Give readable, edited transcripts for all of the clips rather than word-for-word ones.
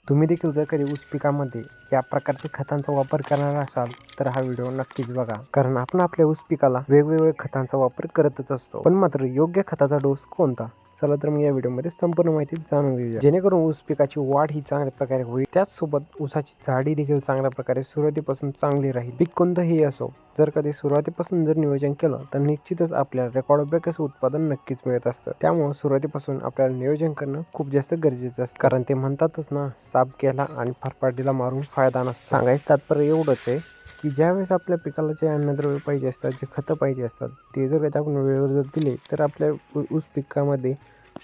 तुम्ही देखील जर कधी ऊस पिकामध्ये या प्रकारच्या खतांचा वापर करणार असाल तर हा व्हिडिओ नक्कीच बघा, कारण आपण आपल्या ऊस पिकाला वेगवेगळ्या खतांचा वापर करतच असतो, पण मात्र योग्य खताचा डोस कोणता? चला तर मी या व्हिडिओमध्ये संपूर्ण माहिती जाणून घेऊया, जेणेकरून ऊस पिकाची वाढ ही चांगल्या प्रकारे होईल, त्याचसोबत ऊसाची झाडी देखील चांगल्या प्रकारे सुरुवातीपासून चांगली राहील. पीक कोणतंही असो, जर कधी सुरुवातीपासून जर नियोजन केलं तर निश्चितच आपल्याला रेकॉर्ड ब्रेक असं उत्पादन नक्कीच मिळत असतं. त्यामुळे सुरुवातीपासून आपल्याला नियोजन करणं खूप जास्त गरजेचं असतं, कारण ते म्हणतातच ना, साप गेला आणि फरफाटीला मारून फायदा नसतो. सांगायचं तात्पर्य एवढंच आहे की ज्यावेळेस आपल्या पिकाला जे अन्नद्रव्य पाहिजे असतात, जे खतं पाहिजे असतात, ते जर कधी आपण वेळेवर जर दिले तर आपल्या ऊस पिकामध्ये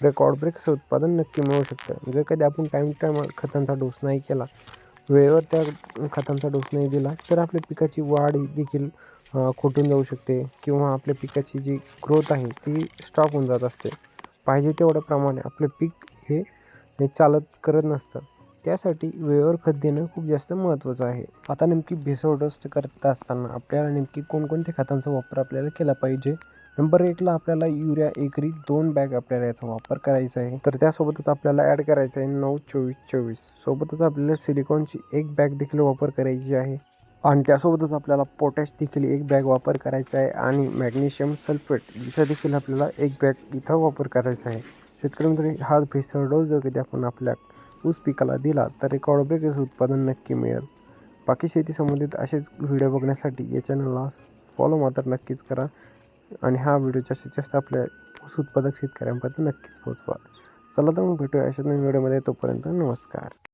रेकॉर्ड ब्रेक असं उत्पादन नक्की मिळू शकतं. जर कधी आपण टाईम टू टाईम खतांचा डोस नाही केला, वेळेवर त्या खतांचा डोस नाही दिला, तर आपल्या पिकाची वाढ देखील खुंटून जाऊ शकते किंवा आपल्या पिकाची जी ग्रोथ आहे ती स्टॉप होऊन जात असते. पाहिजे तेवढ्या प्रमाणे आपलं पीक हे चालत करत नसतं. त्यासाठी वेळेवर खत देणं खूप जास्त महत्त्वाचं आहे. आता नेमकी भेसळ डोस करत असताना आपल्याला नेमकी कोणकोणत्या खतांचा वापर आपल्याला केला पाहिजे? नंबर 1ला आपल्याला युरिया एकरी 2 बॅग आपल्याला याचा वापर करायचा आहे. तर त्यासोबतच आपल्याला ॲड करायचं आहे 9-24-24. सोबतच आपल्याला सिलिकॉनची 1 बॅग देखील वापर करायची आहे आणि त्यासोबतच आपल्याला पोटॅश देखील 1 बॅग वापर करायचा आहे आणि मॅग्नेशियम सल्फेट याचा देखील आपल्याला 1 बॅग इथं वापर करायचा आहे. शेतकरी मित्र, हा भेसळ डोस जर कधी आपण आपल्या ऊस पिकाला दिला तर रेकॉर्ड ब्रेक असं उत्पादन नक्की मिळेल. बाकी शेती संबंधित असेच व्हिडिओ बघण्यासाठी या चॅनलला फॉलो मात्र नक्कीच करा आणि हा व्हिडिओ जास्तीत जास्त आपल्या ऊस उत्पादक शेतकऱ्यांपर्यंत नक्कीच पोहोचवा. चला तर मग भेटूया अशाच नवीन व्हिडिओमध्ये. तोपर्यंत नमस्कार.